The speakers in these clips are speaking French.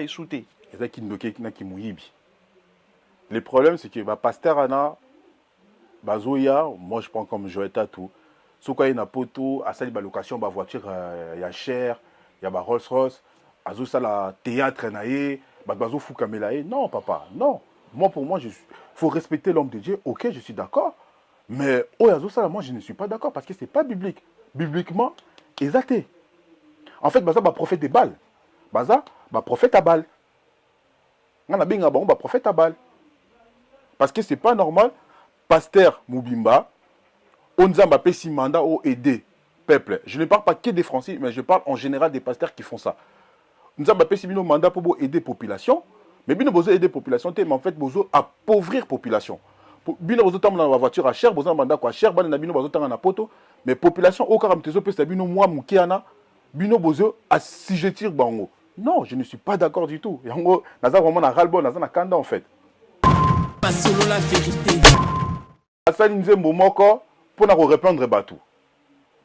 shooté. Et ça qui n'a qui mouyibi. Le problème, c'est que pasteur Anna, Bazoya, moi je prends comme Joëta tout. Si il y a une poto, à ça, la location, la voiture, il y a cher, il y a Rolls Royce, à ça, la théâtre, Bazo Foukamelae. Non, papa, non. Moi, pour moi, il faut respecter l'homme de Dieu. Ok, je suis d'accord. Mais, oh, ça, moi, je ne suis pas d'accord parce que ce n'est pas biblique. Bibliquement, exacté. En fait, Baza, prophète des balles. Baza, prophète à balle. On a bien un prophète à balle. Parce que ce n'est pas normal. Pasteur Moubimba, on nous a fait mandat au aider peuple. Je ne parle pas que des Français, mais je parle en général des pasteurs qui font ça. Nous avons fait un mandat pour aider la population, mais nous avons aider la population, mais en fait, nous avons appauvrir la population. Nous avons dans la voiture à cher, nous avons un mandat à cher, nous avons un poto, mais la population, au cas où nous avons moi, Moukiana, nous avons assujettir bango. Non, je ne suis pas d'accord du tout. Nous avons vraiment un ras-le-bol, nous avons un candidat en fait. Pas selon la vérité. Ça nous a pour nous répondre batou.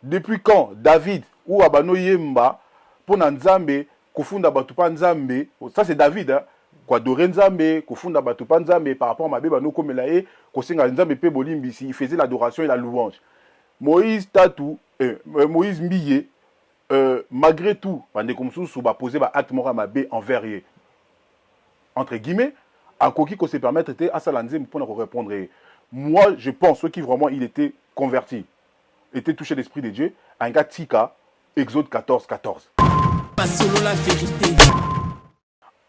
Depuis quand David ou Abano Yemba pour Nzambe kufunda batu pa Nzambe, ça c'est David hein, quoi adorer Nzambe, kufunda batu pa Nzambe par rapport à Mabé Bano Komelaye, kosenga Nzambe pe bolimbisi, il faisait l'adoration et la louange. Moïse Tatou, Moïse Mbiye, malgré tout, bande comme sous ba poser ba acte moral Mabé envers entre guillemets, à Koki qu'on se permettre à Salanzem pour nous répondre. Moi, je pense que vraiment il était converti, était touché l'esprit de Dieu, un gars Tika, Exode 14, 14. Pas selon la vérité.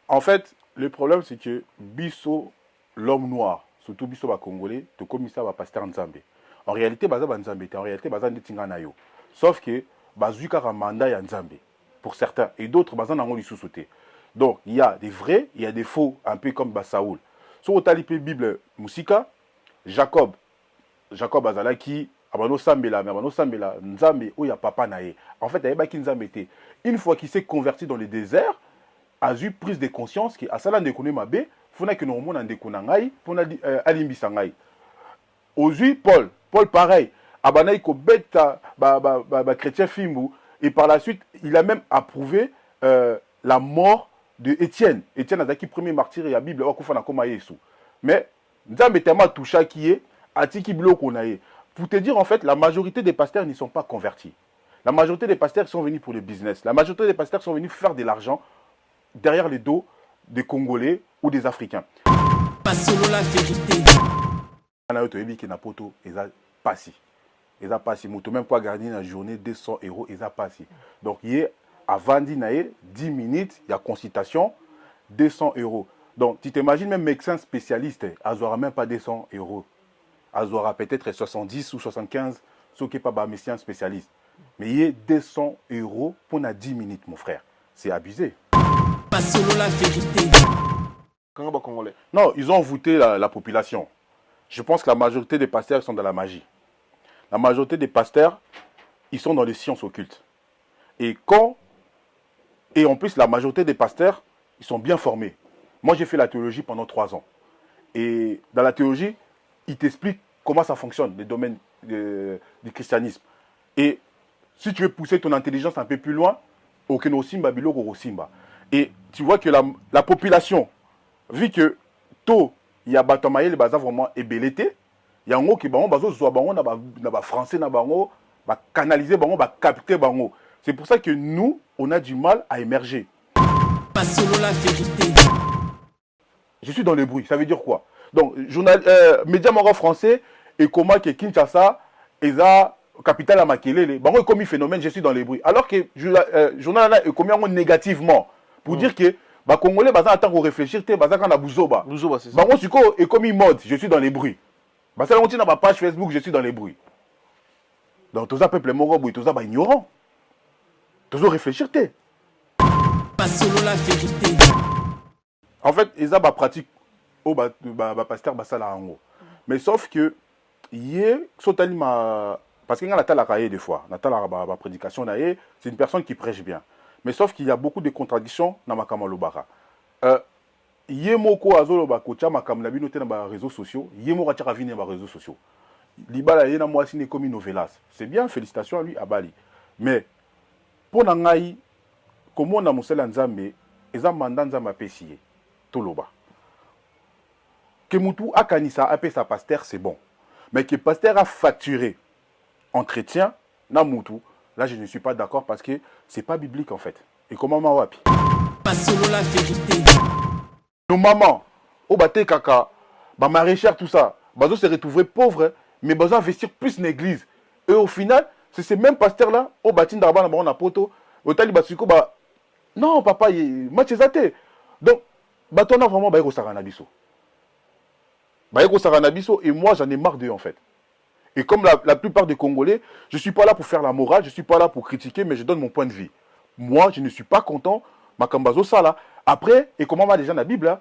En fait, le problème c'est que Bisso, l'homme noir, surtout Bisso va congolais, te comme ça va pasteur Nzambe. En réalité, Baza Nzambe, en réalité, Baza Ndetinganayo. Sauf que Bazuka Ramanda ya Nzambe, pour certains, et d'autres, Baza Nango sous-sauté. Donc, il y a des vrais, il y a des faux, un peu comme Saoul. Sur la Bible Moussika, Jacob Azalaki, Abano Sambela, mais Abano Sambela, Nzambe, où il y a papa naé. En fait, il y a qui Nzambe était. Une fois qu'il s'est converti dans le désert, a eu prise de conscience que Asala ne connaît ma bé, faut que nous remontions en déconangaï, pour alimbi sangaï. Aujourd'hui, Paul pareil, Abanaï ko beta, chrétien Fimbu, et par la suite, il a même approuvé la mort de Étienne. Étienne a été premier martyr et la Bible, mais Nzambe tellement touché qui est, Atiki Bloko naé. Pour te dire, en fait, la majorité des pasteurs n'y sont pas convertis. La majorité des pasteurs sont venus pour le business. La majorité des pasteurs sont venus faire de l'argent derrière les dos des Congolais ou des Africains. Pas selon la vérité. Ils ont passé. Même pas gagner la journée 200 €, ils ont passé. Donc, il y a avant 10 minutes, il y a consultation, 200 €. Donc, tu t'imagines même médecin spécialiste, ils n'aura même pas 200 €. Ils aura peut-être 70 ou 75, ce qui n'est pas un médecin spécialiste. Mais il y a 200 € pour 10 minutes, mon frère. C'est abusé. Pas selon la vérité. Congolais. Non, ils ont voûté la population. Je pense que la majorité des pasteurs sont dans la magie. La majorité des pasteurs, ils sont dans les sciences occultes. Et en plus, la majorité des pasteurs, ils sont bien formés. Moi, j'ai fait la théologie pendant 3 ans. Et dans la théologie, ils t'expliquent comment ça fonctionne, les domaines du christianisme. Et si tu veux pousser ton intelligence un peu plus loin, aucun Simba, Biloko Simba. Et tu vois que la population, vu que tôt, il y a Batamaye, les bazar vraiment ébelleté, il y a un mot qui est français, canaliser, capter. C'est pour ça que nous, on a du mal à émerger. Pas selon la vérité. Je suis dans le bruit, ça veut dire quoi? Donc, média moro français, et comment que Kinshasa, Eza, capitale à Makelele, bango est commis phénomène, je suis dans les bruits. Alors que journal est commis négativement, pour dire que les Congolais, ils attendent réfléchir, ils attendent à Bouzoba. Bouzoba, c'est ça. Bango est commis mode, je suis dans les bruits. Parce que on a ma page Facebook, je suis dans les bruits. Donc, tous les peuples moro, tous les ignorants. Tous les réfléchir. Pas selon la vérité. En fait, ils ont une pratique au pasteur basala ango. Mais sauf que parce qu'il y a la cahier des fois, la prédication c'est une personne qui prêche bien. Mais sauf qu'il y a beaucoup de contradictions dans ma kamalobara. Yemoko azolo bakocha makamla bino te na réseaux sociaux, yemo racha ravine na réseaux sociaux. Libala yena moi sine comme novelas. C'est bien, félicitations à lui à Bali. Mais pour nangai comment na musela nzambe eza mandat nzambe apesi ye toloba que mutu akanisa apesa pasteur c'est bon mais que pasteur a facturé entretien na mutu là je ne suis pas d'accord parce que c'est pas biblique en fait et comment mawapi Pas solo la vérité. nos mamans au bate kaka ba maraîchère tout ça bazo se retrouver pauvres mais bazo investir plus dans l'église et au final c'est ces mêmes pasteurs là au bati ndaba na bango na poto au tali basiko ba non papa match ezate donc bato na vraiment ba ko sara na biso ba ko sara na biso et moi j'en ai marre d'eux en fait et comme la plupart des Congolais je suis pas là pour faire la morale je suis pas là pour critiquer mais je donne mon point de vue moi je ne suis pas content makambazo ça là après et comment va déjà dans la Bible là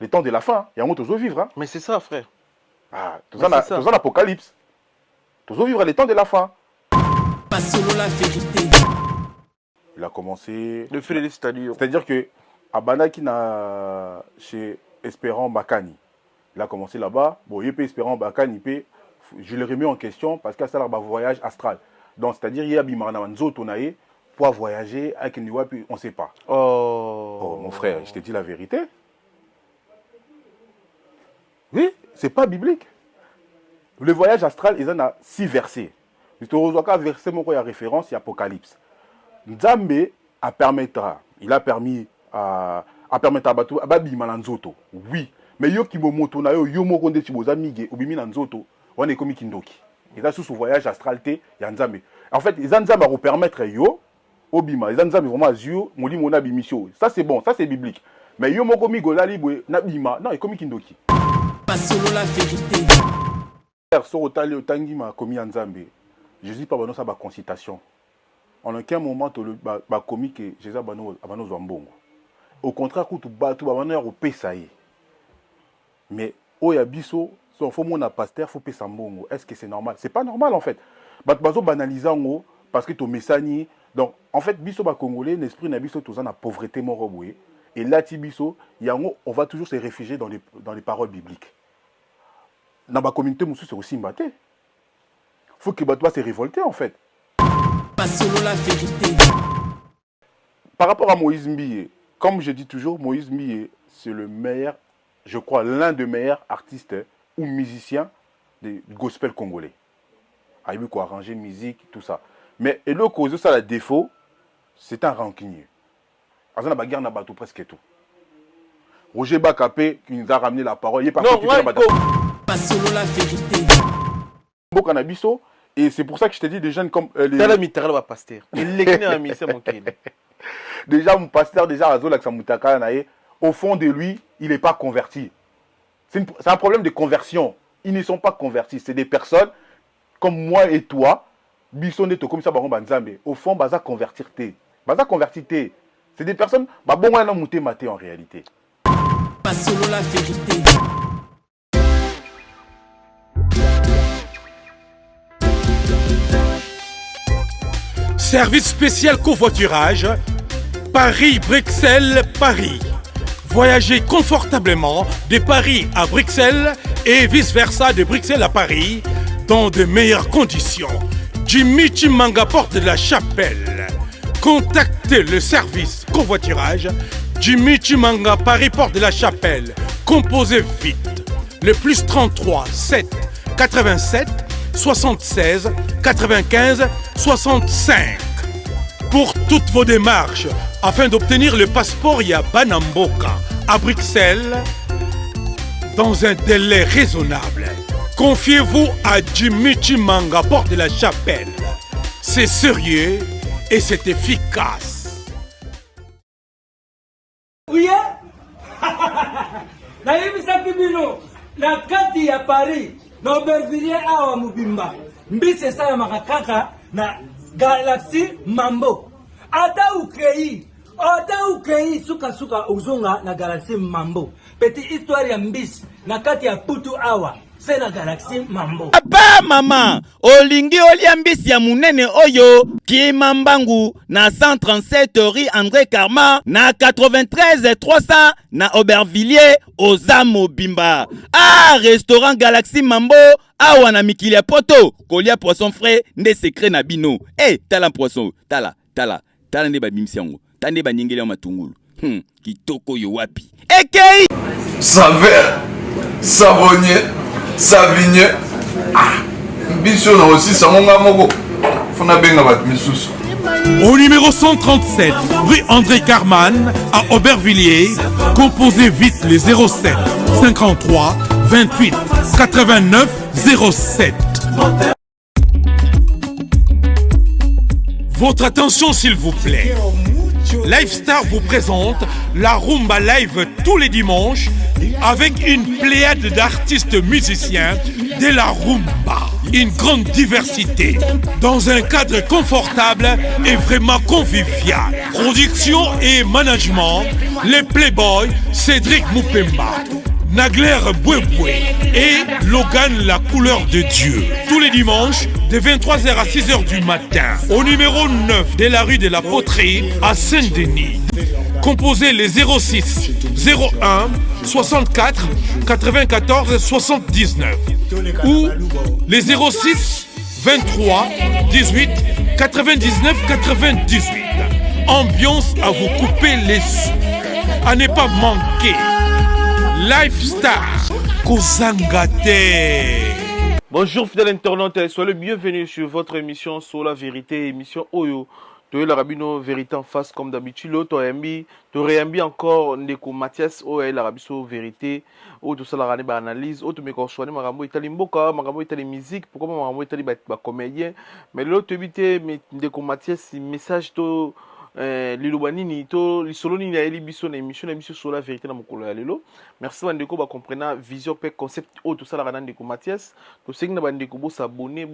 les temps de la fin il y a un autre vivre hein. Mais c'est ça, frère. Ah, tout ça l'Apocalypse. Tout ça vivre les temps de la fin. Pas solo la vérité. Il a commencé. Le fait de c'est-à-dire. C'est-à-dire que Abanaki n'a chez Espérant Bakani. Il a commencé là-bas. Bon, il peut Espérant Bakani, je le remets en question parce qu'il y a un voyage astral. Donc, c'est-à-dire il y a Bimarana Nzotonae pour voyager avec une on ne sait pas. Oh, mon frère, je te dis la vérité. Oui, c'est pas biblique. Le voyage astral, il y en a 6 versets. Il verset il y a référence, il y a Apocalypse. Nzambe a permettra, il a permis à Batu à Babi Malanzoto. Oui, mais yo ki moto na yo moko nde ti boza mige obimi na nzoto, on est comme kindoki. Il a sous ce voyage astral te ya Nzambe. En fait, ils Nzambe va permettre yo obima, ils Nzambe vraiment azio moli mona bimisio. Ça c'est bon, ça c'est biblique. Mais yo moko migola libwe na bima, non, il comme kindoki. Pas solo la vérité. Sur Otali Otangi m'a commis en Zambie. Je dis pas bon ça ba concitation. En aucun moment tu ba commis que Jésus abano zambongo. Au contraire quand tu ba tu ba bana au pesaï. Mais o ya biso so faut mon pasteur faut pesa mbongo. Est-ce que c'est normal? C'est pas normal en fait. Ba bazo banaliser ngo parce que to mesani. Donc en fait biso ba congolais l'esprit na biso tous na pauvreté moroboué et là ti biso yango on va toujours se réfugier dans les paroles bibliques. Dans la communauté, c'est aussi mbaté. Il faut que Batois se révolter en fait. Pas solo la vérité. Par rapport à Moïse Mbiye, comme je dis toujours, Moïse Mbiye, c'est le meilleur, je crois, l'un des meilleurs artistes ou musiciens du gospel congolais. Il a eu quoi arranger musique, tout ça. Mais et le cause ça, le défaut, c'est un rancunier. Il y a bagarre na bateau presque tout. Roger Bakapé qui nous a ramené la parole, il est parti. Pas solo la vérité. Et c'est pour ça que je te dis des jeunes comme pasteur. Il est déjà mon pasteur déjà au fond de lui, il n'est pas converti. C'est un problème de conversion. Ils ne sont pas convertis, c'est des personnes comme moi et toi, comme ça au fond baza convertir té. Baza convertir té. C'est des personnes en réalité. Pas solo la vérité. Service spécial covoiturage, Paris-Bruxelles-Paris. Voyagez confortablement de Paris à Bruxelles et vice-versa de Bruxelles à Paris dans de meilleures conditions. Jimmy Chimanga, porte de la Chapelle. Contactez le service covoiturage Jimmy Chimanga, Paris, porte de la Chapelle. Composez vite. Le plus 33 7 87 76 95 65. Pour toutes vos démarches, afin d'obtenir le passeport Yabanamboka à Bruxelles, dans un délai raisonnable, confiez-vous à Jimmy Chimanga, porte de la Chapelle. C'est sérieux et c'est efficace. Oui, nayebisaki bino na kati ya Paris na Aubervilliers awa mubimba mbisi esalamaka kaka na Galaxy Mambo. Ata ukei suka uzonga na Galaxy Mambo. Petite histoire ya mbisi na kati ya Putu awa c'est na Galaxy Mambo. Papa mama olingi olia mbisi ya munene oyo Kimambangu na 137 rue André Karma na 93 300 na Aubervilliers oza mobimba. Ah, restaurant Galaxy Mambo awa na mikili ya poto kolia poisson frais nde secret na bino. Eh, tala poisson, tala nde ba bimisi yango. Tande ba nyingeli ya matungulu. kitoko yo wapi ekei Saveur, savonnier, savigné. Ah, biso na aussi sangonga moko. Fona benga bat misusu. Au numéro 137, rue André Carman, à Aubervilliers, composez vite les 07 53 28 89 07. Votre attention s'il vous plaît. Lifestar vous présente la Rumba Live tous les dimanches avec une pléiade d'artistes musiciens de la Rumba. Une grande diversité dans un cadre confortable et vraiment convivial. Production et management, les Playboys Cédric Moupemba, Nagler Bouéboué et Logan La Couleur de Dieu. Tous les dimanches de 23h à 6h du matin au numéro 9 de la rue de la Poterie à Saint-Denis. Composez les 06 01 64 94 79 ou les 06 23 18 99 98. Ambiance à vous couper les sous. À ne pas manquer. Lifestar Kozangate. Bonjour fidèles internautes, soyez le bienvenue sur votre émission sur la vérité, émission Oyo. Tu es la rabino vérité en face comme d'habitude. Tu réambi encore Ndeko Mathias Oyo la rabiso vérité. Ou tout ça la rane ba analyse. Ou tu me conçois marambo itali mboka, marambo itali musique. Pourquoi marambo itali ba comédien. Mais l'autre tu éviter Ndeko Mathias message to Lilobanini to lisoloni na eli biso na émission sur la vérité na mokolo ya lelo. Merci bandeko ba comprendre vision pe concept o tout ça la rana Ndeko Mathias. To sengi na bandeko bo s'abonner.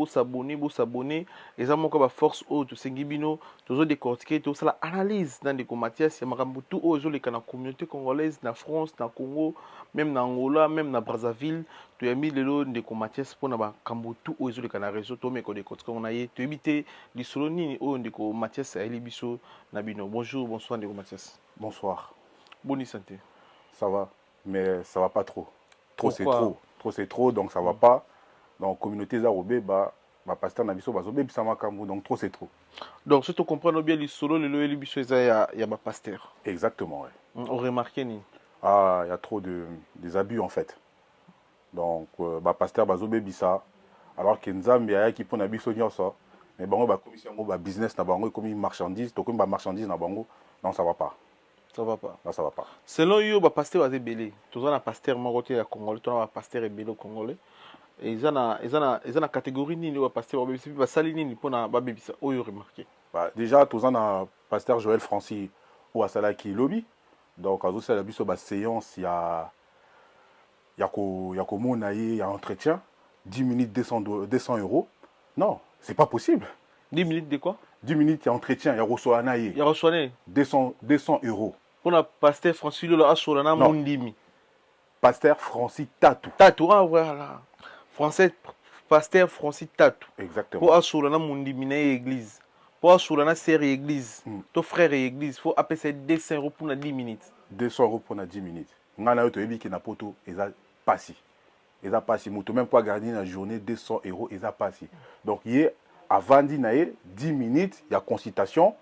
Eza moko ba force o to sengi bino to zo décortiquer to ça la analyse na Ndeko Mathias ya makambo tout o zo le kana communauté congolaise na France, na Congo, même na Angola, même na Brazzaville. To yami lelo Ndeko Mathias pona ba kambo tout o zo le kana réseau to me ko décortiquer on aye to éviter lisoloni o Ndeko Mathias ya eli biso. Nabino. Bonjour, bonsoir Ndeko Mathias. Bonsoir. Bonne santé. Ça va, mais ça va pas trop. Trop c'est Pourquoi? trop. Trop c'est trop, donc ça va pas. Donc communauté Zarobé, pasteur Nabiso Bazobé, Bisama Kambu, donc trop c'est trop. Donc si tu comprends bien les solos, les lois, les bichos, il y a ma pasteur. Exactement, ouais. On remarque ni. Ah, il y a trop des abus en fait. Donc pasteur Bazobé Bisa, alors que Nzambi a qui pour Nabiso Nyoso. Mais bon, commission business na bango comme marchandise, to comme marchandise na bango, non ça va pas. Ça va pas. Là ça va pas. Selon you, pasteur va belé. Toujours un pasteur marocain à Congolais, toujours un pasteur belé congolais. Et ils ont catégorie ni le pasteur va sali ni pour na ba bebisa. Oh you remarqué. Déjà tous un pasteur Joël Francis ou à Salaki lobby. Donc à aussi la biso ba séance il y a comment il y a entretien 10 minutes 200 €. Non, c'est pas possible. 10 minutes de quoi? 10 minutes, il y a entretien, il y a reçoit un aïe. Il y a reçoit 200 €. Pour la pasteur Francis le Asolana Mondimi. Pasteur Francis Tatou. Tatou, ah voilà. Français, pasteur Francis Tatou. Exactement. Pour Asolana Mondimi na église. Pour Asolana série église. Ton frère est église. Faut appeler ça 200 € pour 10 minutes. 200 € pour 10 minutes. Ngana yo to yebi ki na poto eza pasi. Eza pasi moto même pas gagner la journée 200 € eza pasi. Donc hier avant d'inaïe 10 minutes, il y a consultation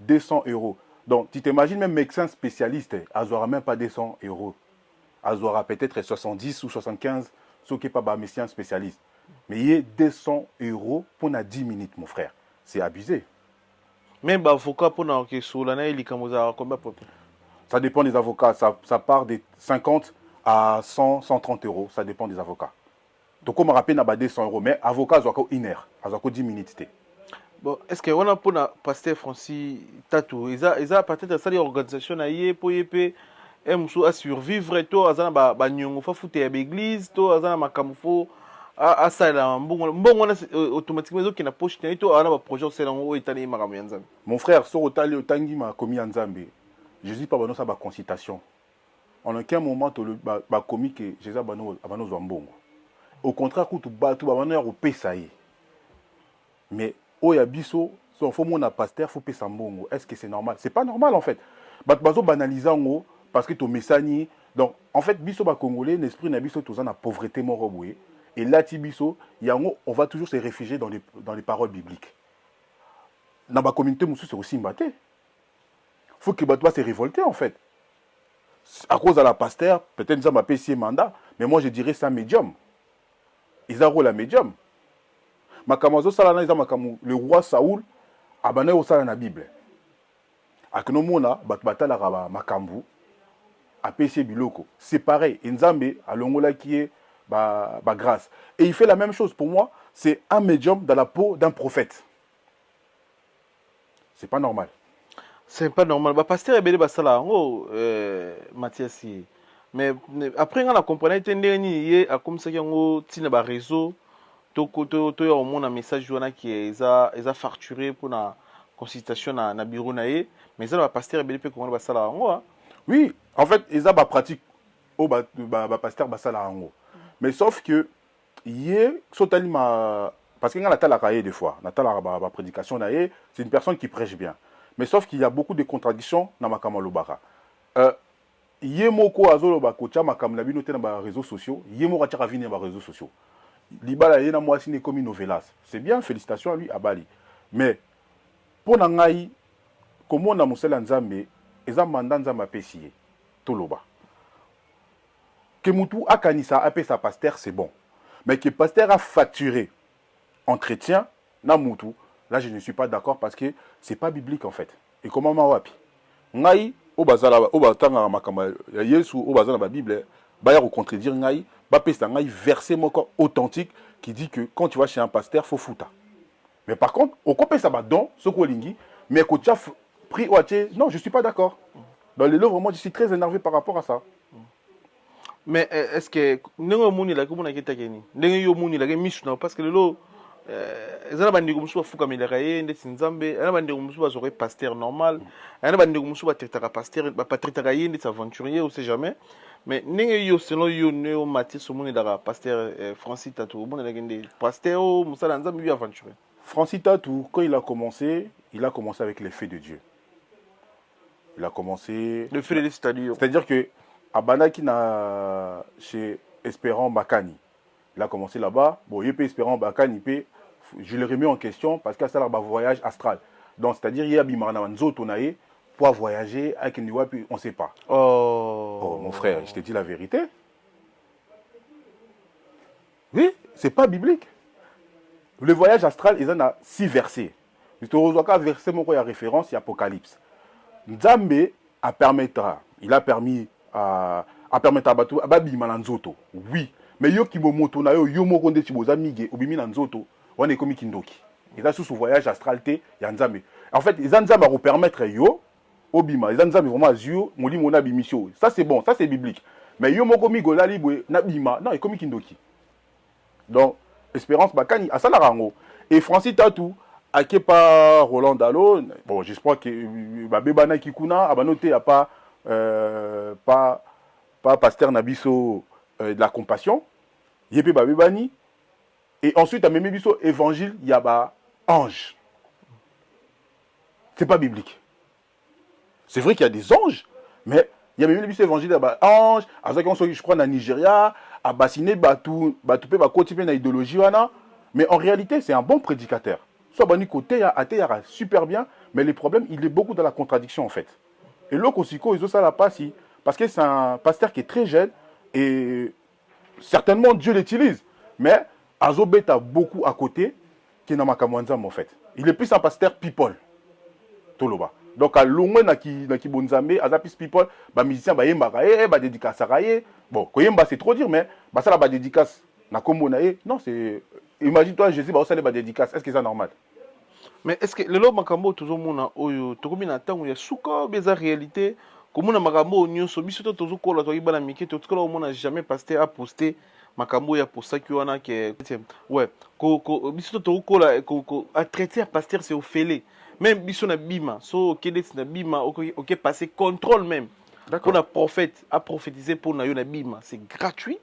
200 €. Donc tu t'imagines même médecin spécialiste, elle n'aura même pas 200 €. Elle aura peut-être 70 ou 75, ce qui n'est pas un médecin spécialiste. Mais il y a 200 € pour 10 minutes, mon frère. C'est abusé. Même avocat pour que sur l'année, il y a combien? Ça dépend des avocats. Ça part de 50 à 100, 130 €. Ça dépend des avocats. Donc, on me rappelle, il y a 200 €. Mais avocat, il y a 1 heure. Il y a 10 minutes. Bon, est-ce que on a pour le pasteur Francis Tatou, ils ont peut-être ça l'organisation pour à survivre et tout, à ba nyongo fa foutre à l'église, tout à ma kamufo à ça là bon automatiquement qui na poche et tout à ba projet c'est là où étalé maramu nzambe. Mon frère sur otali otangi ma commis nzambe. Jésus pas bano ça ba consultation. En aucun moment to le ba commis que Jésus bano zambongo. Au contraire coup tout ba tout ba bano au pesaï. Mais oya biso son faut mon pasteur faut pesa mbongo. Est-ce que c'est normal? C'est pas normal en fait. Ba bazo banaliser ngo parce que to mesani donc en fait biso ba congolais l'esprit na biso tous en a pauvreté moroboué et là ti biso yango on va toujours se réfugier dans les paroles bibliques. Dans ba communauté musu c'est aussi mbaté. faut que Batoua se révolter en fait. À cause de la pasteur, peut-être ça m'a payé mandat, mais moi je dirais c'est un médium. Ils ont un rôle à médium. Makamazo Salana, le roi Saoul, abandonné au Salana la Bible. Akenomona, Batala Raba Makambu, a payé Biloko. C'est pareil, Nzambe, à Longola qui est grâce. Et il fait la même chose pour moi, c'est un médium dans la peau d'un prophète. C'est pas normal. C'est pas normal. Bah, pasteur Ebele Basala, oh, Mathias. Mais après, on a compris que il y a comme ça qu'il y a un réseau. Il y a un message qui est facturé pour la consultation dans le bureau. Mais ça, le pasteur Ebele comment Basala. Oui, en fait, ils ont une pratique au pasteur Basala. Mais sauf que, parce qu'il y a la des fois, la prédication, c'est une personne qui prêche bien. Mais sauf qu'il y a beaucoup de contradictions dans ma kamalobara. Yemoko azolo kocha makam labi noté dans les réseaux sociaux, yemoko tcha ravine dans les réseaux sociaux. Libala yena moi sine comme novelas. C'est bien, félicitations à lui à Bali. Mais pour nangai comment na musela nzambe eza mandat nzambe pesier toloba. Que mutu akanisa apé sa pasteur c'est bon. Mais que pasteur a facturé entretien na mutu. Là, je ne suis pas d'accord parce que ce n'est pas biblique en fait. Et comment mawapi? Ngai, au bazala, au batanga makama, yesu, au bazala la Bible, baya ou contredire ngai, bapesta ngai verset moko authentique qui dit que quand tu vas chez un pasteur, faut fouta. Mais par contre, au copé ça va don, ce qu'on lingi, mais quand tu as pris ouaché, non, je ne suis pas d'accord. Dans les livres, moi, je suis très énervé par rapport à ça. Mais est-ce que n'engo muni la comment nakita keni? N'engo yo muni la misuna parce que le lot ezana bandeko musu bafuka milaka ye ndeti nzambe ana bandeko musu bazore pasteur normal ana bandeko musu batetaka pasteur bapatetaka ye ndeti aventurier on sait jamais mais ndenge yo selon yo neo Mathias omoni daka pasteur Francis Tatou omoni daka ndé pasteur musala nzambe bi aventurier. Francis Tatou quand il a commencé avec les faits de Dieu. Il a commencé le fait de c'est-à-dire que Abanaki na chez Espérant Bakani. Il a commencé là-bas. Bon, il peut Espérant Bakani, je le remets en question parce que ça a un voyage astral. Donc, c'est-à-dire, il y a Bimarana Nzotonae pour voyager avec une voie, puis on ne sait pas. Oh, mon frère, je te dis la vérité. Oui, c'est pas biblique. Le voyage astral, il en a 6 versets. Il verset, il y a référence, il y a Apocalypse. Nzambe il a permis à Batou, à Babimana Nzoto. Oui. Mais yo ki moto na yo moko ndeti boza mige obimi na nzoto on est comme kindoki. Ils a sous voyage astralité ya nzambe. En fait, ils nzambe va permettre yo obima, ils nzambe vraiment azio moli mona bimisio. Ça c'est bon, ça c'est biblique. Mais yo moko migo la libwe na bima, non, comme kindoki. Donc, Espérance Bakani à ça la rango. Et Francis Tatou akepa Roland Dalo, bon, j'espère que babebana kikuna abanoté a pas pasteur Nabiso de la compassion, Yépe Babébani, et ensuite à Mémébiso évangile, il y a ange. C'est pas biblique. C'est vrai qu'il y a des anges, mais il y a Mémébiso évangile, il y a ange, je crois, dans Nigeria, à Bassine, Batoupe, Bakotipe, dans l'idéologie, mais en réalité, c'est un bon prédicateur. Soit Bani côté, il y a super bien, mais le problème, il est beaucoup dans la contradiction en fait. Et l'autre aussi, ils ont ça la passe, parce que c'est un pasteur qui est très jeune, et certainement Dieu l'utilise. Mais Azobet a beaucoup à côté qui n'a pas en fait. Il est plus un pasteur people. Toloba. Donc à l'ombre na ki bonzambe, Azapis people, ba musicien ba yemba ba dédicace bon, ko yemba c'est trop dire mais ba ça la ba dédicace na kombo na non c'est imagine-toi Jésus ba osale ba dédicace. Est-ce que c'est normal? Mais est-ce que le lo makambo toujours mona oyo to komi na tango ya suka beza réalité komona makambo nyonso biso to tozokola to ibana mike to tokola omona jamais pasteur a posté makambo ya posta ki wana ke ouais ko biso to tokola ko a traiter à pasteur c'est ofélé même biso na bima so kedet na bima OK passer contrôle même pour la prophète a prophétiser pour na yo na bima c'est gratuit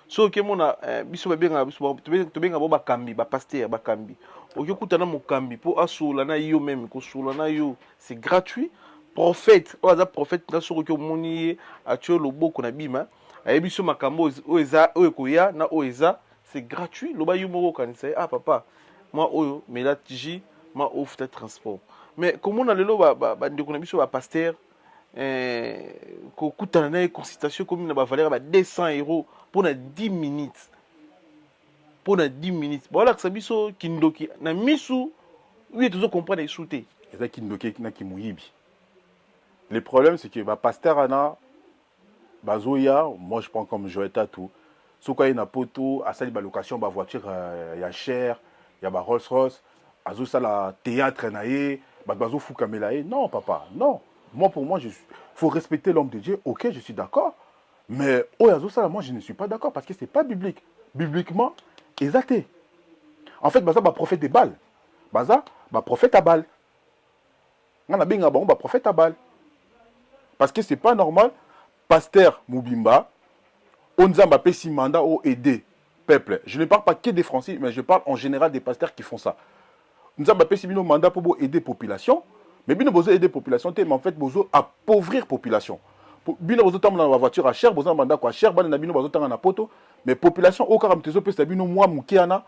so OK mona biso ba benga biso to benga bo bakambi ba pasteur bakambi OK kutana mokambi pour asula na yo même ko sula na yo c'est gratuit. Prophète, oza prophète na soko ko moni atio loboko na bima ayebiso makambo oeza oekoya na oeza c'est gratuit loba yo moko kanisa ah papa moi oyo mais là tiji ma offre transport mais comment on a lelo ba ndeko na biso ba pasteur kokutana na consultation comme na ba valeur ba 200 € pour na 10 minutes. Pour na 10 minutes. Voilà que ça biso kindoki na misu oui tu comprendre et shooter. Et ça kindoki na kimuyibi. Le problème c'est que ba pasteur ana bazoya, moi je prends comme Joëta tout. Soka ina poto asali ba location ba voiture ya cher, ya ba Rolls Royce, azo sala théâtre naé, ba bazo fukamela e. Non papa, non. Moi pour moi faut respecter l'homme de Dieu. OK, je suis d'accord. Mais oh azo sala moi je ne suis pas d'accord parce que c'est pas biblique. Bibliquement, exacté. En fait, baza ba prophète de Baal. Baza ba prophète à Baal. Ngana benga ba prophète à Baal. Parce que c'est pas normal pasteur Mubimba Onzamba pesi mandat au aider peuple. Je ne parle pas que des Français, mais je parle en général des pasteurs qui font ça. Onzamba pesi bino mandat pour aider population, mais bino bozo aider population, mais en fait bozo appauvrir population. Bino bozo tam na voiture à cher, bozo mandat quoi cher, bana bino bozo tanga na poto, mais population au karam tezo pesa bino moi mukiana,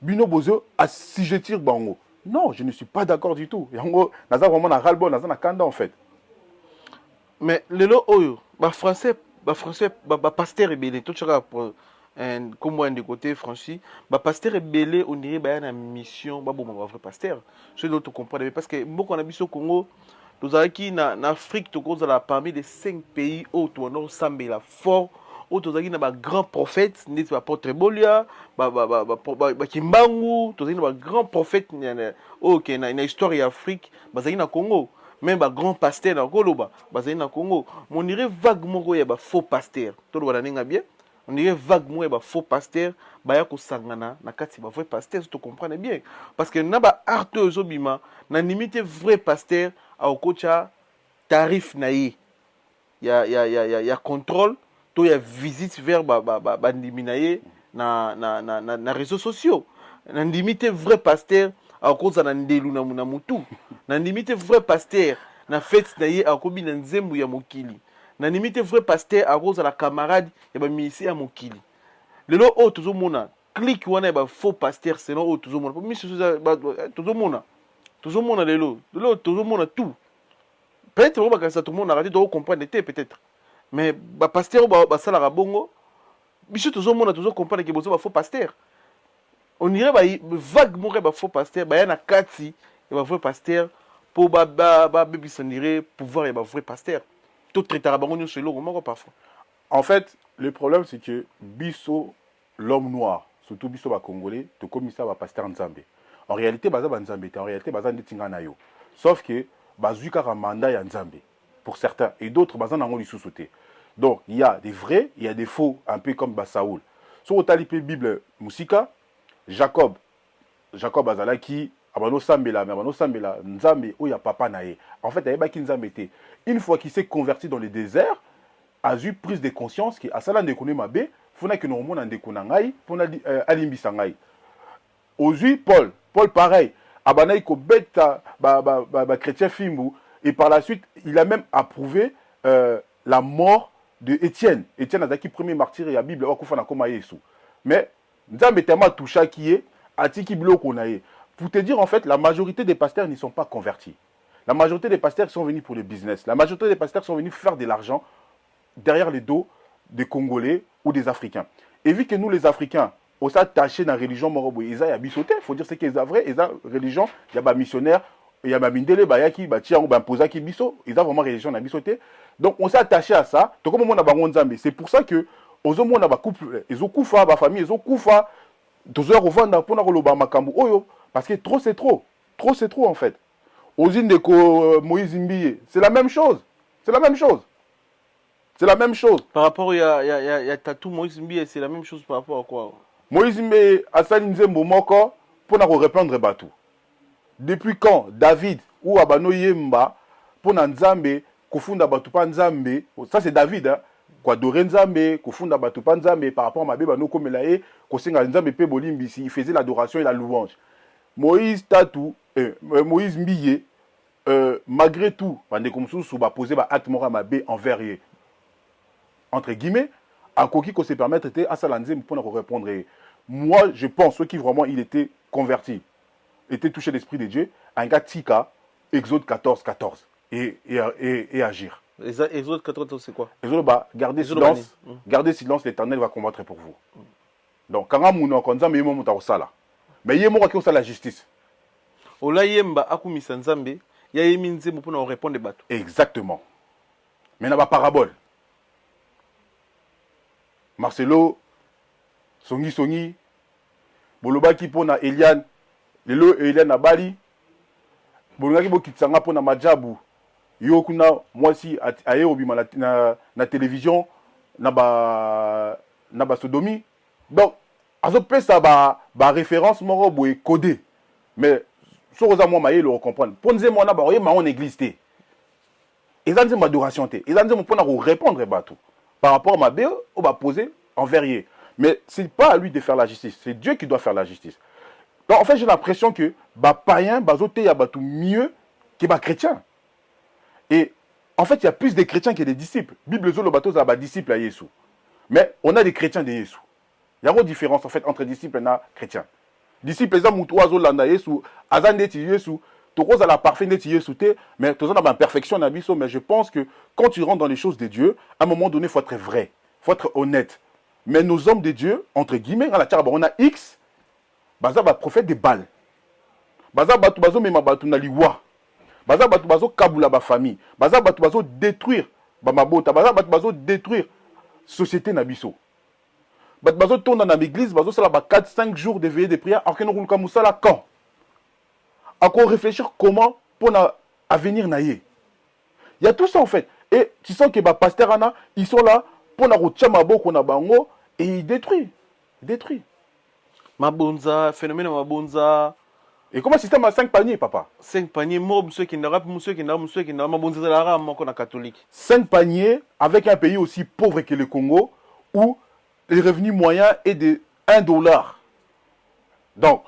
bino bozo assujettir bango. Non, je ne suis pas d'accord du tout. Yango naza vraiment na ralbo, naza na kanda en fait. Mais lelo oyo, ba français pasteur ebele to chaka comme un de côté franchi, ba pasteur ebele on dirait ba na mission ba bon ba vrai pasteur. Je dois te comprendre parce que beaucoup on a biso Congo, nous avons qui na Afrique to cause la parmi les 5 pays où to on semble la fort où to zaki na ba grand prophète, n'est pas porte bolia, ba kimbangu, to zaki na ba grand prophète OK na histoire Afrique, ba zaki na Congo. Même ba grand pasteur na Koloba, bazali na Congo, on dirait vague moko ya ba faux pasteur. To lo baninga bien. On dirait vague moko ya ba faux pasteur, ba ya ko sangana na kati ba vrai pasteur, tu comprends bien. Parce que na ba arte ozobima, na limite vrai pasteur a okocha tarif na ye. Ya contrôle, to ya visite vers ba ndiminaye na réseaux sociaux. Na limite vrai pasteur a cause na ndelu na mutu. Na limite vrai pasteur na fête na ye akobi na nzembo ya mokili. Na limite vrai pasteur a cause la camarade ya ba misi ya mokili. Lelo o tozomona clique wana ba faux pasteur c'est non o tozomona. Po misi tozomona lelo tozomona tout. Peut-être on va que ça tout le monde a raté de comprendre peut-être. Mais ba pasteur ba sala ra bongo. Biso tozomona comprendre que bozo ba faux pasteur. On dirait vague mourir ba faux pasteur ba yana kati et ba vrai pasteur pour ba on dirait pouvoir et ba vrai pasteur tout traiter à bango sur l'eau parfois. En fait, le problème c'est que biso l'homme noir, surtout biso ba congolais, to komisa ba pasteur Nzambe. En réalité baza ba Nzambe, en réalité baza ndetinga na yo. Sauf que bazuka ka mandat ya Nzambe pour certains et d'autres baza nango lisusu te. Donc, il y a des vrais, il y a des faux, un peu comme Saoul. Sur la Bible Musika, Jacob azalaki abano sambela Nzambe oya papa nae. En fait, ayeba ki Nzambe te. Une fois qu'il s'est converti dans le désert, a eu prise de conscience que asala ndekone mabe, fona que normalement ndekona ngai, pona alimbisa ngai. Ozui Paul pareil, abanaï ko beta ba chrétien fimbu et par la suite, il a même approuvé la mort de Étienne. Étienne azaki premier martyr et la Bible okufa na koma Yesu. Mais Nzambe tellement toucha qui est atiki biloko nae. Pour te dire en fait, la majorité des pasteurs n'y sont pas convertis. La majorité des pasteurs sont venus pour le business. La majorité des pasteurs sont venus faire de l'argent derrière les dos des Congolais ou des Africains. Et vu que nous les Africains, on s'est attachés dans la religion morobo, ils ont bisoté, il faut dire ce qu'ils ont vrai, ils ont religion, il y a des missionnaires, il y a des mindele, bayaki, batiang, bamposaki biso, ils ont vraiment religion dans bisoté. Donc on s'est attaché à ça. Donc comme on a Nzambe, c'est pour ça que aux hommes on a couple, ils ont koufa, ba famille, ils ont koufa, deux heures au vent pour na makambu oyo, parce que trop c'est trop en fait. Aux îles de Moïse Mbiye, c'est la même chose, c'est la même chose. C'est la même chose. Par rapport à Tatou Moïse Mbiye, c'est la même chose par rapport à quoi? Moïse Mbiye a sali nzembo moko pour na reprendre bateau. Depuis quand David ou Abano Yemba pour na Nzambe kufunda batu pa Nzambe, ça c'est David hein, kwa dore Nzambe kufunda batu pa Nzambe par rapport à Mabe bano komela e ko senga Nzambe pe bolimbisi, il faisait l'adoration et la louange. Moïse Moïse Mbiye malgré tout bande comme sous ba poser ba acte mora Mabe envers ye. Entre guillemets, à Koki qu'on se permettre à Salanzem pour répondre. Moi, je pense ceux qui vraiment il était converti, était touché l'esprit de Dieu, un gars Tika, Exode 14, 14, et agir. Les autres 80, c'est quoi? Les autres, bah, gardez silence. Gardez silence, l'Éternel va combattre pour vous. Donc, quand on a comme ça, mais il y a ça là. Mais il y a ça la justice. Ola yemba akumisa nzambe, ya yeminze mpona répondre des bateaux. Exactement. Mais il y a parabole. Marcelo, Songi, Bolobaki pona Eliane, Lelo Eliane na Bali, Bolobaki bo kitsanga pona Majabu, yo kuna mwasi aye obima na télévision, na ba sodomi. Donc, azo pesa ba référence moro boye codé. Mais so oza mo maye le comprendre. Ponze mo na ba oye ma en église té. Ezanze ma adoration té. Ezanze mo pona ko répondre bateau. Par rapport à ma bé, on va poser envers lui. Mais ce n'est pas à lui de faire la justice, c'est Dieu qui doit faire la justice. Donc en fait, j'ai l'impression que les païens, il y a mieux que les chrétiens. Et en fait, il y a plus de chrétiens que des disciples. La Bible, le bateau, c'est des disciples à Jésus. Mais on a des chrétiens de Jésus. Il y a une différence en fait entre disciples et chrétiens. Disciples, ils ont oiseau là, Jésus, Azan de Jésus, tu as la parfaite de Jésus, mais tu as la perfection de Jésus. Mais je pense que quand tu rentres dans les choses de Dieu, à un moment donné, il faut être vrai, il faut être honnête. Mais nos hommes de Dieu, entre guillemets, on a X, baza ba prophète de Baal. Baza batu bazo mema batu na liwa. Baza batu bazo kabula ba famille. Baza batu bazo détruire ba mabota. Baza batu bazo détruire société na biso. Batu bazo tourner dans l'église, bazo sala ba 4-5 jours de veillée de prière, alors que nous roulons comme ça là quand. Encore réfléchir comment pour l'avenir naïe. Il y a tout ça en fait. Et tu sens que les pasteurs Anna, ils sont là pour la route maboko na bango et ils détruisent. Mabonza, phénomène Mabonza. Et comment système à 5 paniers, papa? 5 paniers, mob, ceux qui n'auront pas, Mabonza de la rame, encore catholique. 5 paniers avec un pays aussi pauvre que le Congo où le revenu moyen est de $1. Donc,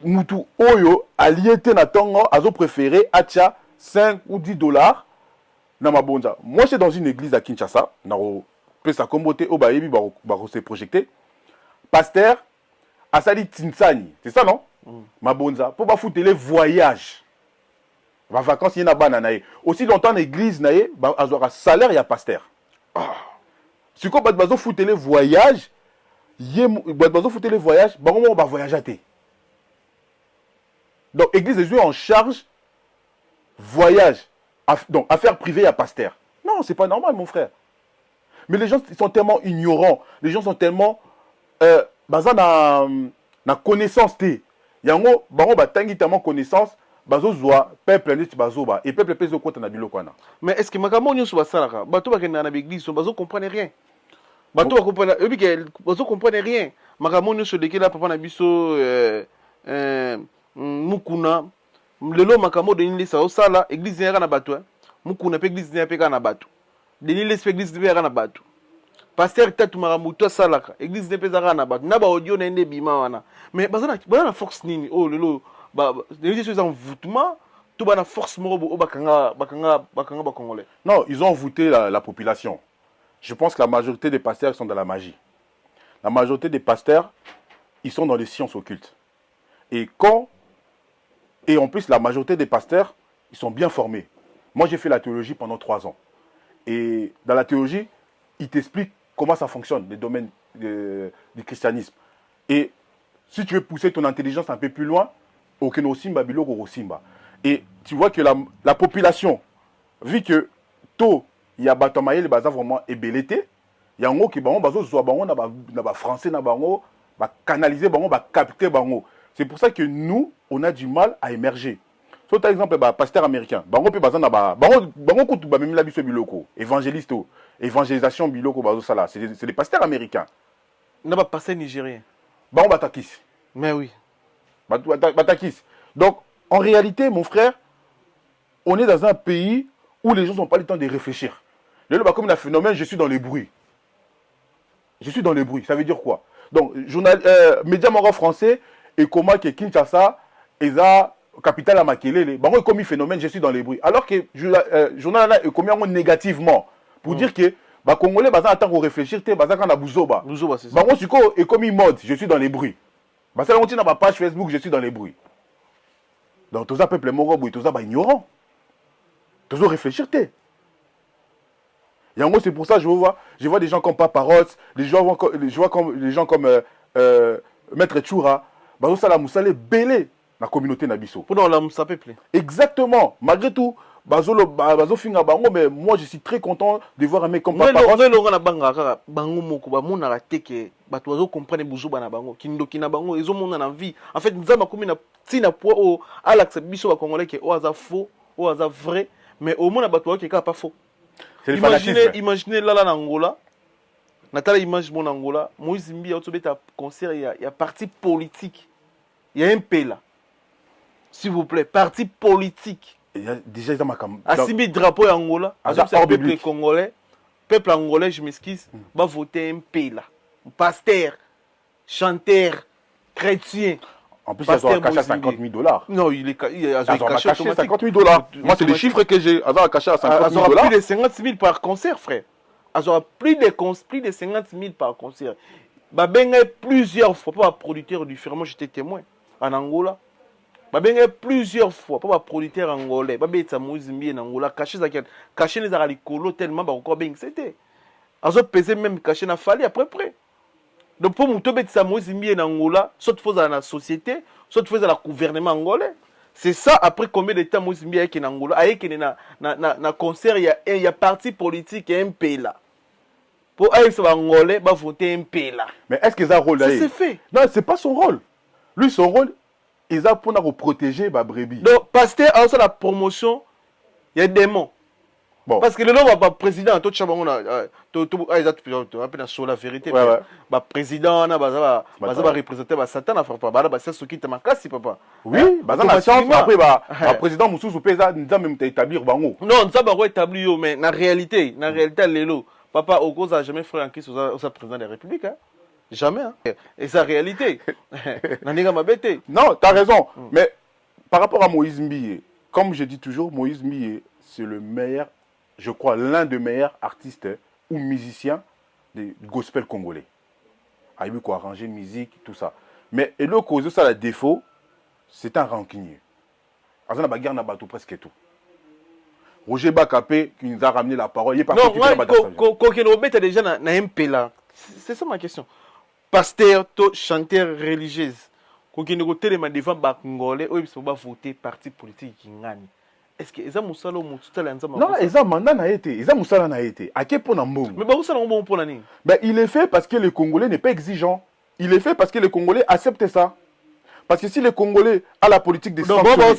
Moutou Oyo, allié na tongo, azo préféré acha 5 ou $10 na Mabonza. Moi, je suis dans une église à Kinshasa, na pesa kombote au baebi baro se projeté. Pasteur Asali Tinsani, c'est ça non? Mabonza pour ba foutre les voyages. Va vacances yena bana nae. Aussi longtemps l'église nae ba azora salaire ya pasteur. Si ko bat bazo foutre les voyages, bat bazo foutre les voyages, ba comment on va voyager. Donc église est en charge voyage. Donc affaires privées à pasteur. Non, c'est pas normal mon frère. Mais les gens sont tellement ignorants, les gens sont tellement basés na connaissance té. Yango bango batangi tellement connaissance, bazo zoa peuple neti bazoba et peuple peso kota na biloko na. Mais est-ce que makamo nyoso basalaka, bato bakenda na église, bazo comprendre rien. Bato comprendre, bazo comprendre rien. Makamo nyoso dekela papa na biso mukuna lelo makamo de nile sa osala église yaka na bato mukuna pe église yaka na bato. Denis l'église de na bato. Pasteur tatu maramuto salaka. Église de pezaka na bato. Na ba audio na ende bima wana. Mais bazana force nini? Oh lelo ba les choses en voûtement, tout ba na force moro o bakanga ba congolais. Non, ils ont voûté la population. Je pense que la majorité des pasteurs sont dans la magie. La majorité des pasteurs, ils sont dans les sciences occultes. Et en plus la majorité des pasteurs, ils sont bien formés. Moi, j'ai fait la théologie pendant 3 ans. Et dans la théologie, il t'explique comment ça fonctionne, les domaines du christianisme. Et si tu veux pousser ton intelligence un peu plus loin, aucun Simba, Biloko Simba. Et tu vois que la population, vu que tôt, il y a Batamaye, les bazar vraiment ébelleté, il y a un mot qui est bazo zoa bango na français na bango, ba canaliser bango, ba capter bango. C'est pour ça que nous, on a du mal à émerger. So, par exemple, pasteur américain, bango pe bazana bango kutu ba même la biso biloko, évangéliste, évangélisation biloko bazo sala, c'est des pasteurs américains. Na ba pasteur nigérien. Bango batakis. Mais oui. Batakis. Donc, en réalité, mon frère, on est dans un pays où les gens n'ont pas le temps de réfléchir. Le comme le phénomène, je suis dans les bruits. Je suis dans les bruits. Ça veut dire quoi? Donc, médias moraux français, et comment que Kinshasa, Eza, capitale à Makelele, bango comme phénomène, je suis dans les bruits. Alors que journal là est commis négativement pour dire que les Congolais baza attend qu'on réfléchir, baza kana buzoba. Buzoba c'est ça. Bango siko est commis mode, je suis dans les bruits. Parce que on tient dans ma page Facebook, je suis dans les bruits. Donc tous ça peuple moro boui, tous ça ignorant. toujours réfléchir. Yango, c'est pour ça que je vois des gens comme Paparos, des gens comme Maître Tchoura, bazo sala musale belé na communauté na biso. Pour la moussa peuple. Exactement. Malgré tout, bazo finga bango, mais moi je suis très content de voir un mec comme Paparos. Non, na banga bango moko ba mona la teke bato bazo comprendre buzuba na bango kindoki na bango ezo mona na vie. En fait nzama komi na tina po o alax biso ba congolais ke o aza faux, o aza vrai, mais au moins na bato ki ka pas faux. Imaginez là en Angola. Nathalie image mon Angola. Moïse Mbi a autobé ta concert, il y a parti politique. Il y a un P là. S'il vous plaît, parti politique. Il y a déjà ils ont ma cam. Asibi drapeau Angola. Peuple congolais. Peuple angolais, je m'excuse, va voter un P là. Pasteur, chanteur, chrétien. En plus, ils ont caché à $50,000. Non, il a caché à $50,000. Moi, c'est les chiffres que j'ai. Ils ont caché à $50,000. Plus de 50 000 par concert, frère. Ils ont plus de 50 000 par concert. Babenga plusieurs fois, pas producteur différent. Moi, j'étais témoin en Angola. Babenga plusieurs fois, pas producteur angolais. Babeta Moïse Mbi en Angola. Caché les aralicolo tellement, bah encore bien c'était. Ils ont pesé même caché na fali après près. Donc pour nous tomber de Moïse Mbi en Angola, soit faut dans la société, soit faut dans le gouvernement angolais. C'est ça après combien de temps Moïse Mbi est en Angola, avec na concert il y a parti politique et un pays là. Pour aller sur angolais, va voter un pays là. Mais est-ce qu'ils ont un rôle là? C'est fait. Non, c'est pas son rôle. Lui son rôle, ils ont pour protéger ba brebis. Donc pasteur a aussi la promotion, il y a des démons. Bon. Parce que le nom va président, tout ça, on a appelé sur la vérité. Ouais. Bah président, on va représenter Satan, bah c'est ce qui te manque, si papa. Oui, bah dans la science, après bah président Moussou Soupeza nous a même établir bango. Non, ça va établir, mais na réalité, lélo, papa au cause a jamais fait un kiss au président de la République, hein. Jamais, hein. Et sa réalité. Non, t'as raison. Mais par rapport à Moïse Mbi, comme je dis toujours, Moïse Mbi, c'est le meilleur, je crois, l'un des meilleurs artistes ou musiciens du gospel congolais. Il a quoi arranger musique, tout ça. Mais et le cause de ça, le défaut, c'est un rancunier. On a bagarre, on a tout presque tout. Roger Bakapé qui nous a ramené la parole. Il est pas non, moi, Kokenobé, tu as déjà un MP là. C'est ça ma question. Pasteur, chanteur religieuse. Kokenobé, tu as devant Bakongolais, ou ils voter parti politique qui gagne. Est-ce que ça musalo mututala nzama? Non, ça mandat n'a été, ça musala n'a été. À quel point n'ambon? Mais bah où ça n'ambon pour l'année? Ben il est fait parce que le Congolais n'est pas exigeant. Il est fait parce que le Congolais accepte ça. Parce que si les Congolais a la politique des sanctions,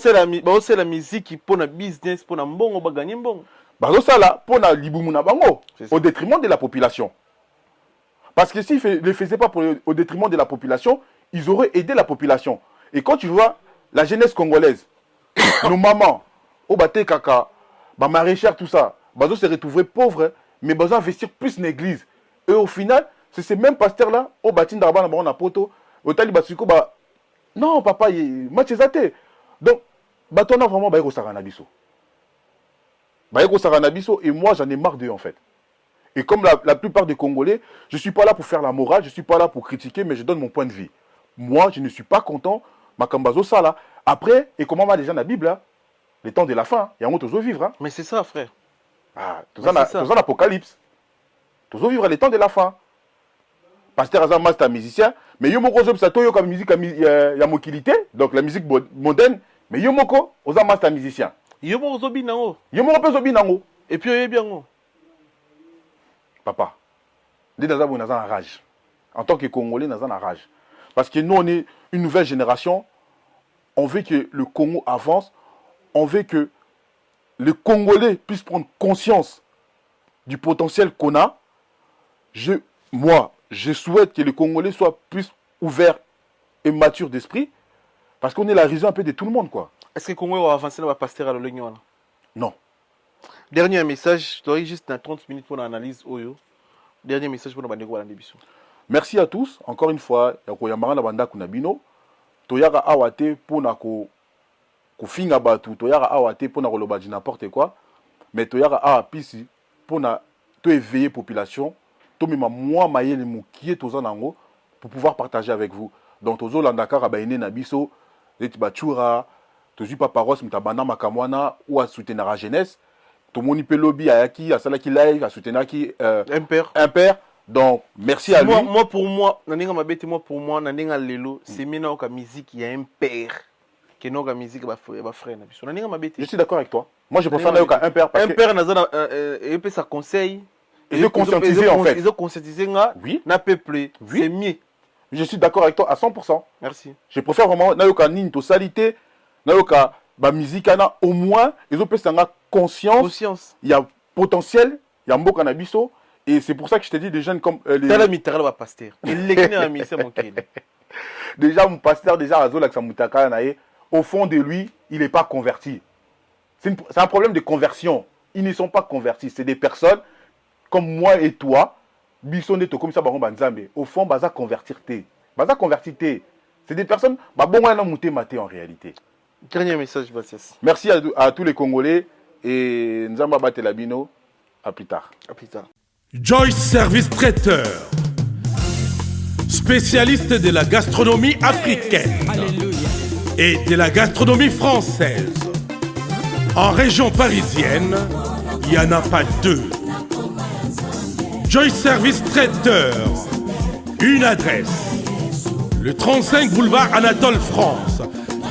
c'est la musique qui pour le business, pour l'ambon, on va gagner bon. Bah ça là, pour la libumuna bango, au détriment de la population. Parce que s'ils ne le faisaient pas au détriment de la population, ils auraient aidé la population. Et quand tu vois la jeunesse congolaise, nos mamans, au baté kaka, bah maraîchère, tout ça, bah se retrouver pauvres, mais bah investir plus dans l'église. Et au final, c'est ces mêmes pasteurs là, au batin d'arban, on a poto, au tali basuko, bah non papa, match est. Donc, bah toi non vraiment bah eko saranabiso. Bah eko saranabiso et moi j'en ai marre d'eux en fait. Et comme la plupart des Congolais, je ne suis pas là pour faire la morale, je ne suis pas là pour critiquer, mais je donne mon point de vue. Moi, je ne suis pas content, Makambazo ça là. Après, et comment va déjà dans la Bible là? Les temps de la fin, il y a un autre vivre. Hein. Mais c'est ça, frère. Ah, tout ça, l'apocalypse. Tout ça, vivre les temps de la fin. Pasteur Azam, c'est un musicien, mais Yomoko Zob, ça toyo comme musique, il y a mobilité, donc la musique moderne, mais Yomoko, Ozam, c'est un musicien. Yomoko Zobi Nango. Yomoko Zobi Nango. Et puis, il est bien. Papa, dès dans une rage. En tant que Congolais, dans une rage. Parce que nous, on est une nouvelle génération, on veut que le Congo avance. On veut que les Congolais puissent prendre conscience du potentiel qu'on a. Moi, je souhaite que les Congolais soient plus ouverts et matures d'esprit. Parce qu'on est la raison un peu de tout le monde, quoi. Est-ce que le Congo va avancer dans la pasteur à l'Union? Non. Dernier message, je dois juste dans 30 minutes pour l'analyse. Dernier message pour la débition. Merci à tous. Encore une fois, Yakoyamara na banda kunabino. Toyara awate pour nako kofinga batu toyara awate pour na koloba n'importe quoi. Mais toyara awa pisi pour na to éveiller population. To mema moi mayele mukie toza nango pour pouvoir partager avec vous. Donc tozo landaka rabaine na biso, eti bachura, tozu paparos mutabana makamwana ou à soutenir la jeunesse. Tomoni pe lobby ayaki asalaki live asoutenaki Impair. Donc merci à lui. Moi pour moi, Nandenga Lelo, c'est maintenant que la musique il y a un père qui n'a pas musique ba frère. Je suis d'accord avec toi. Moi je préfère Nayoka un père parce que un père et puis ça conseille. Ils ont conscientisé en fait. Ils ont conscientisé oui. Na peuple. Oui. C'est mieux. Je suis d'accord avec toi à 100%. Merci. Je préfère vraiment Nayoka Ninto Salité, Nayoka ba musique au moins ils ont peut conscience. Il y a potentiel, il y a Mboka Nabiso. Et c'est pour ça que je te dis des jeunes comme pasteur. Déjà mon pasteur déjà Azolak Samutaka au fond de lui, il n'est pas converti. C'est un problème de conversion. Ils ne sont pas convertis, c'est des personnes comme moi et toi, bisonné to comme ça baron banzambe. Au fond baza convertir. C'est des personnes en réalité. Dernier message Baptiste. Merci à tous les Congolais et Nzamba Batelabino. À plus tard. À plus tard. Joyce Service Traiteur, spécialiste de la gastronomie africaine et de la gastronomie française. En région parisienne, il n'y en a pas deux. Joyce Service Traiteur, une adresse, le 35 boulevard Anatole France,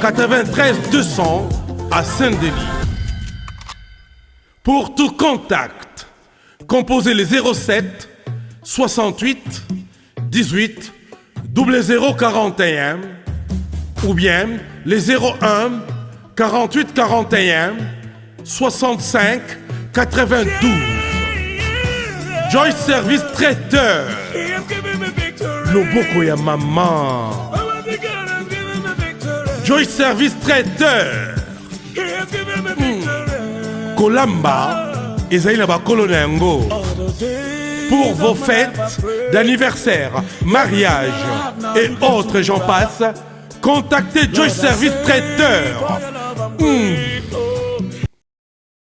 93 200 à Saint-Denis. Pour tout contact, composez les 07 68 18 0041 ou bien les 01 48 41 65 92. Joyce Service Traiteur. Loboko ya maman. Joyce Service Traiteur. Kolamba. Ezaïla bakolo na yango. Pour vos fêtes d'anniversaire, mariage et autres j'en passe, contactez Joyce Service Traiteur.